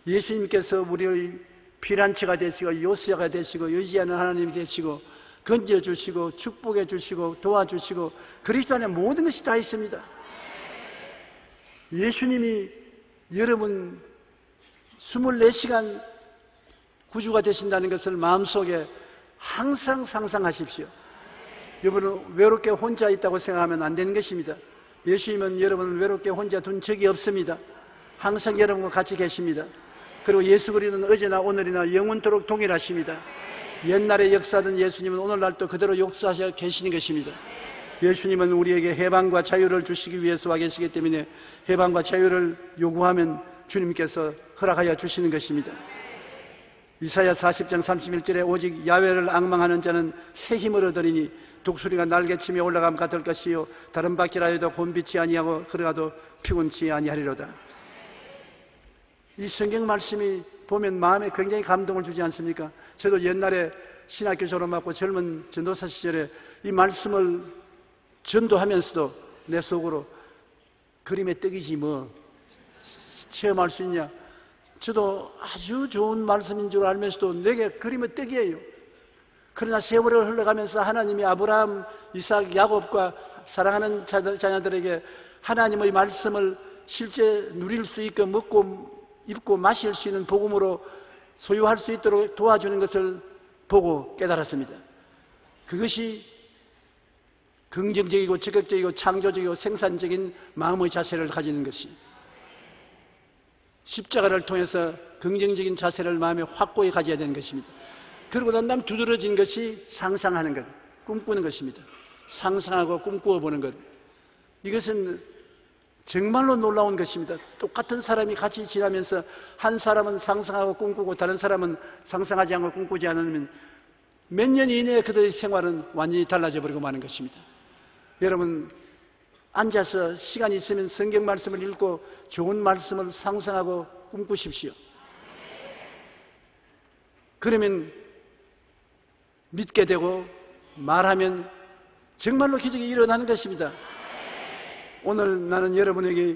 예수님께서 우리의 피란처가 되시고 요새가 되시고 의지하는 하나님이 되시고 건져주시고 축복해 주시고 도와주시고 그리스도 안에 모든 것이 다 있습니다. 예수님이 여러분 24시간 구주가 되신다는 것을 마음속에 항상 상상하십시오. 여러분은 외롭게 혼자 있다고 생각하면 안 되는 것입니다. 예수님은 여러분을 외롭게 혼자 둔 적이 없습니다. 항상 여러분과 같이 계십니다. 그리고 예수 그리스도는 어제나 오늘이나 영원토록 동일하십니다. 옛날에 역사하던 예수님은 오늘날도 그대로 역사하셔 계시는 것입니다. 예수님은 우리에게 해방과 자유를 주시기 위해서 와 계시기 때문에 해방과 자유를 요구하면 주님께서 허락하여 주시는 것입니다. 이사야 40장 31절에 오직 야훼를 앙망하는 자는 새 힘을 얻으리니 독수리가 날개치며 올라감 같을 것이요 다른 바퀴라 해도 곤비치 아니하고 걸어가도 피곤치 아니하리로다. 이 성경 말씀이 보면 마음에 굉장히 감동을 주지 않습니까? 저도 옛날에 신학교 졸업하고 젊은 전도사 시절에 이 말씀을 전도하면서도 내 속으로 그림의 떡이지 뭐 체험할 수 있냐. 저도 아주 좋은 말씀인 줄 알면서도 내게 그림의 떡이에요. 그러나 세월을 흘러가면서 하나님이 아브라함, 이삭, 야곱과 사랑하는 자녀들에게 하나님의 말씀을 실제 누릴 수 있게 먹고 입고 마실 수 있는 복음으로 소유할 수 있도록 도와주는 것을 보고 깨달았습니다. 그것이 긍정적이고 적극적이고 창조적이고 생산적인 마음의 자세를 가지는 것이 십자가를 통해서 긍정적인 자세를 마음에 확고히 가져야 되는 것입니다. 그러고 난 다음 두드러진 것이 상상하는 것, 꿈꾸는 것입니다. 상상하고 꿈꾸어 보는 것, 이것은 정말로 놀라운 것입니다. 똑같은 사람이 같이 지나면서 한 사람은 상상하고 꿈꾸고 다른 사람은 상상하지 않고 꿈꾸지 않으면 몇 년 이내에 그들의 생활은 완전히 달라져 버리고 마는 것입니다. 여러분 앉아서 시간이 있으면 성경 말씀을 읽고 좋은 말씀을 상상하고 꿈꾸십시오. 그러면 믿게 되고 말하면 정말로 기적이 일어나는 것입니다. 오늘 나는 여러분에게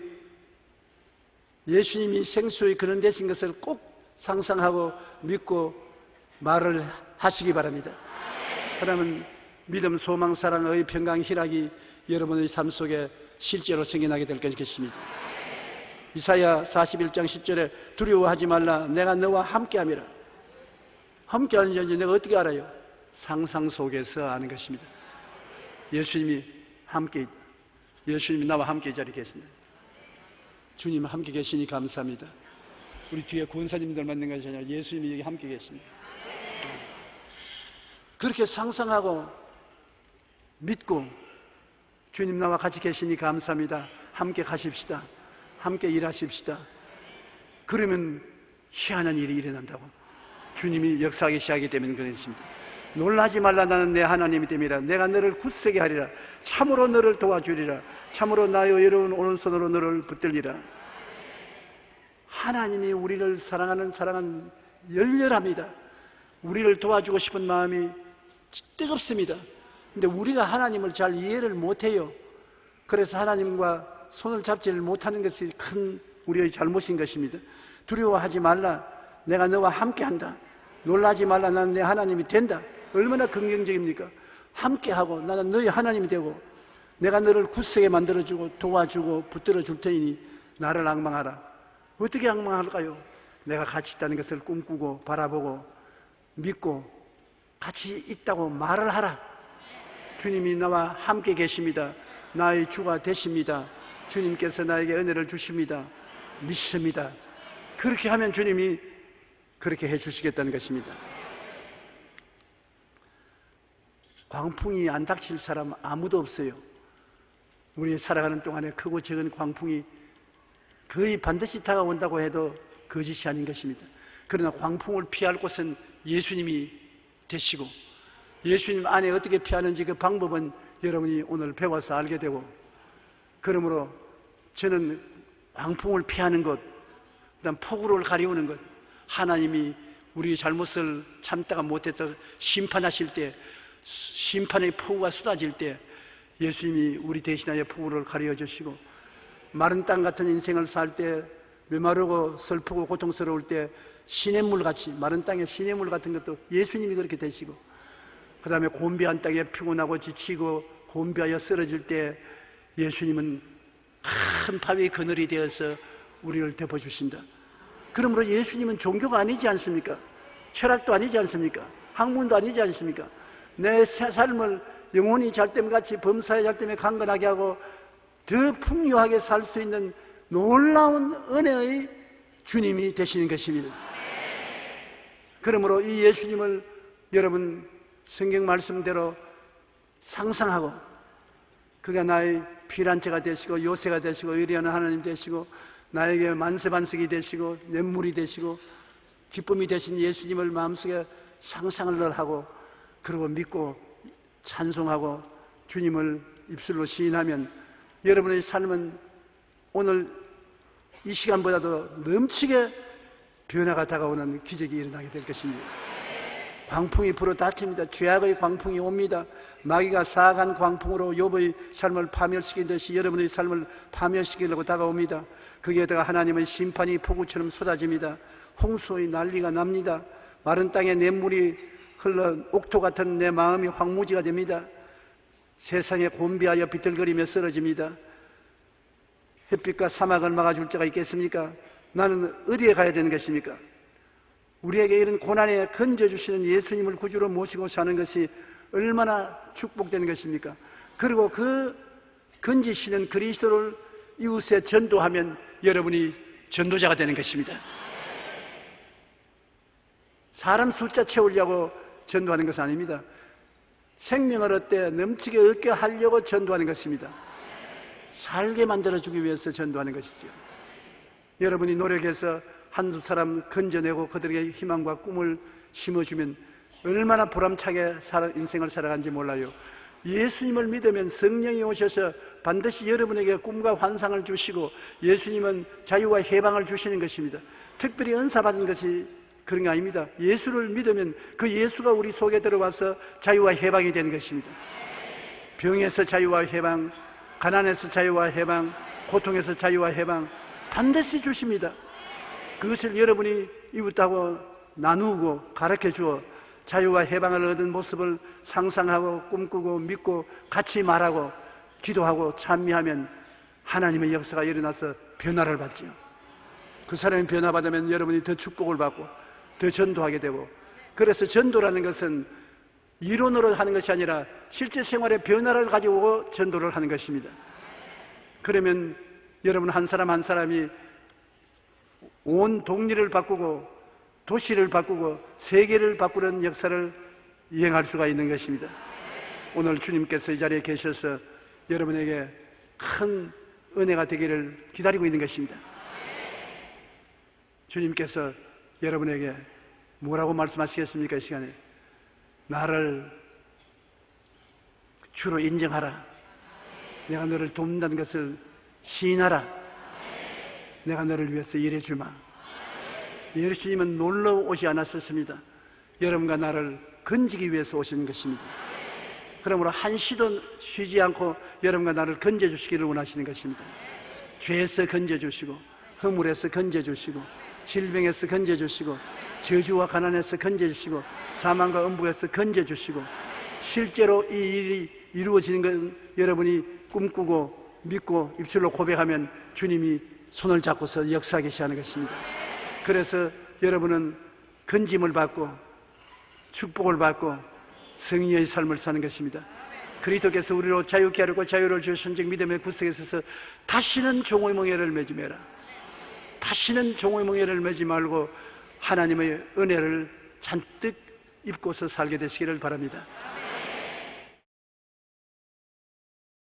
예수님이 생수의 근원 되신 것을 꼭 상상하고 믿고 말을 하시기 바랍니다. 그러면 믿음, 소망, 사랑, 의, 평강, 희락이 여러분의 삶 속에 실제로 생겨나게 될 것입니다. 이사야 41장 10절에 두려워하지 말라 내가 너와 함께함이라. 함께하는지 내가 어떻게 알아요? 상상 속에서 아는 것입니다. 예수님이 함께 있다. 예수님이 나와 함께 이 자리에 계신다. 주님 함께 계시니 감사합니다. 우리 뒤에 권사님들 만난 것이 아니라 예수님이 여기 함께 계십니다. 그렇게 상상하고 믿고 주님 나와 같이 계시니 감사합니다. 함께 가십시다. 함께 일하십시다. 그러면 희한한 일이 일어난다고 주님이 역사하기 시작하기 때문에 그렇습니다. 놀라지 말라 나는 내 하나님이 됨이라. 내가 너를 굳세게 하리라. 참으로 너를 도와주리라. 참으로 나의 의로운 오른손으로 너를 붙들리라. 하나님이 우리를 사랑하는 사랑은 열렬합니다. 우리를 도와주고 싶은 마음이 뜨겁습니다. 근데 우리가 하나님을 잘 이해를 못해요. 그래서 하나님과 손을 잡지를 못하는 것이 큰 우리의 잘못인 것입니다. 두려워하지 말라. 내가 너와 함께한다. 놀라지 말라. 나는 내 하나님이 된다. 얼마나 긍정적입니까? 함께하고 나는 너희 하나님이 되고 내가 너를 굳세게 만들어주고 도와주고 붙들어 줄 테니 나를 앙망하라. 어떻게 앙망할까요? 내가 같이 있다는 것을 꿈꾸고 바라보고 믿고 같이 있다고 말을 하라. 주님이 나와 함께 계십니다. 나의 주가 되십니다. 주님께서 나에게 은혜를 주십니다. 믿습니다. 그렇게 하면 주님이 그렇게 해 주시겠다는 것입니다. 광풍이 안 닥칠 사람 아무도 없어요. 우리 살아가는 동안에 크고 작은 광풍이 거의 반드시 다가온다고 해도 거짓이 아닌 것입니다. 그러나 광풍을 피할 곳은 예수님이 되시고, 예수님 안에 어떻게 피하는지 그 방법은 여러분이 오늘 배워서 알게 되고, 그러므로 저는 광풍을 피하는 것, 그다음 폭우를 가리우는 것, 하나님이 우리 잘못을 참다가 못해서 심판하실 때, 심판의 폭우가 쏟아질 때 예수님이 우리 대신하여 폭우를 가리워 주시고, 마른 땅 같은 인생을 살 때 메마르고 슬프고 고통스러울 때 시냇물같이, 마른 땅에 시냇물 같은 것도 예수님이 그렇게 되시고, 그 다음에 곤비한 땅에 피곤하고 지치고 곤비하여 쓰러질 때 예수님은 큰 바위 그늘이 되어서 우리를 덮어주신다. 그러므로 예수님은 종교가 아니지 않습니까? 철학도 아니지 않습니까? 학문도 아니지 않습니까? 내 삶을 영혼이 잘됨같이 범사에 잘됨에 강건하게 하고 더 풍요하게 살 수 있는 놀라운 은혜의 주님이 되시는 것입니다. 그러므로 이 예수님을 여러분 성경 말씀대로 상상하고, 그가 나의 피난처가 되시고 요새가 되시고 의리하는 하나님 되시고 나에게 만세반석이 되시고 냇물이 되시고 기쁨이 되신 예수님을 마음속에 상상을 늘 하고, 그리고 믿고 찬송하고 주님을 입술로 시인하면 여러분의 삶은 오늘 이 시간보다도 넘치게 변화가 다가오는 기적이 일어나게 될 것입니다. 광풍이 불어닥칩니다. 죄악의 광풍이 옵니다. 마귀가 사악한 광풍으로 욥의 삶을 파멸시킨 듯이 여러분의 삶을 파멸시키려고 다가옵니다. 거기에다가 하나님의 심판이 폭우처럼 쏟아집니다. 홍수의 난리가 납니다. 마른 땅에 냇물이 흘러 옥토 같은 내 마음이 황무지가 됩니다. 세상에 곤비하여 비틀거리며 쓰러집니다. 햇빛과 사막을 막아줄 자가 있겠습니까? 나는 어디에 가야 되는 것입니까? 우리에게 이런 고난에 건져주시는 예수님을 구주로 모시고 사는 것이 얼마나 축복되는 것입니까? 그리고 그 건지시는 그리스도를 이웃에 전도하면 여러분이 전도자가 되는 것입니다. 사람 숫자 채우려고 전도하는 것은 아닙니다. 생명을 얻되 넘치게 얻게 하려고 전도하는 것입니다. 살게 만들어주기 위해서 전도하는 것이죠. 여러분이 노력해서 한두 사람 건져내고 그들에게 희망과 꿈을 심어주면 얼마나 보람차게 인생을 살아가는지 몰라요. 예수님을 믿으면 성령이 오셔서 반드시 여러분에게 꿈과 환상을 주시고 예수님은 자유와 해방을 주시는 것입니다. 특별히 은사받은 것이 그런 게 아닙니다. 예수를 믿으면 그 예수가 우리 속에 들어와서 자유와 해방이 되는 것입니다. 병에서 자유와 해방, 가난에서 자유와 해방, 고통에서 자유와 해방 반드시 주십니다. 그것을 여러분이 이웃하고 나누고 가르쳐 주어 자유와 해방을 얻은 모습을 상상하고 꿈꾸고 믿고 같이 말하고 기도하고 찬미하면 하나님의 역사가 일어나서 변화를 받죠. 그 사람이 변화받으면 여러분이 더 축복을 받고 더 전도하게 되고, 그래서 전도라는 것은 이론으로 하는 것이 아니라 실제 생활의 변화를 가지고 전도를 하는 것입니다. 그러면 여러분 한 사람 한 사람이 온 동리를 바꾸고 도시를 바꾸고 세계를 바꾸는 역사를 이행할 수가 있는 것입니다. 오늘 주님께서 이 자리에 계셔서 여러분에게 큰 은혜가 되기를 기다리고 있는 것입니다. 주님께서 여러분에게 뭐라고 말씀하시겠습니까? 이 시간에 나를 주로 인정하라. 내가 너를 돕는다는 것을 시인하라. 내가 너를 위해서 일해주마. 예수님은 놀러 오지 않았었습니다. 여러분과 나를 건지기 위해서 오신 것입니다. 그러므로 한시도 쉬지 않고 여러분과 나를 건져주시기를 원하시는 것입니다. 죄에서 건져주시고 허물에서 건져주시고 질병에서 건져주시고 저주와 가난에서 건져주시고 사망과 음부에서 건져주시고, 실제로 이 일이 이루어지는 건 여러분이 꿈꾸고 믿고 입술로 고백하면 주님이 손을 잡고서 역사하게 하는 것입니다. 그래서 여러분은 건짐을 받고 축복을 받고 성의의 삶을 사는 것입니다. 그리스도께서 우리로 자유케 하려고 자유를 주신 즉 믿음의 구석에 서서 다시는 종의 멍에를 매지 마라. 다시는 종의 멍에를 매지 말고 하나님의 은혜를 잔뜩 입고서 살게 되시기를 바랍니다.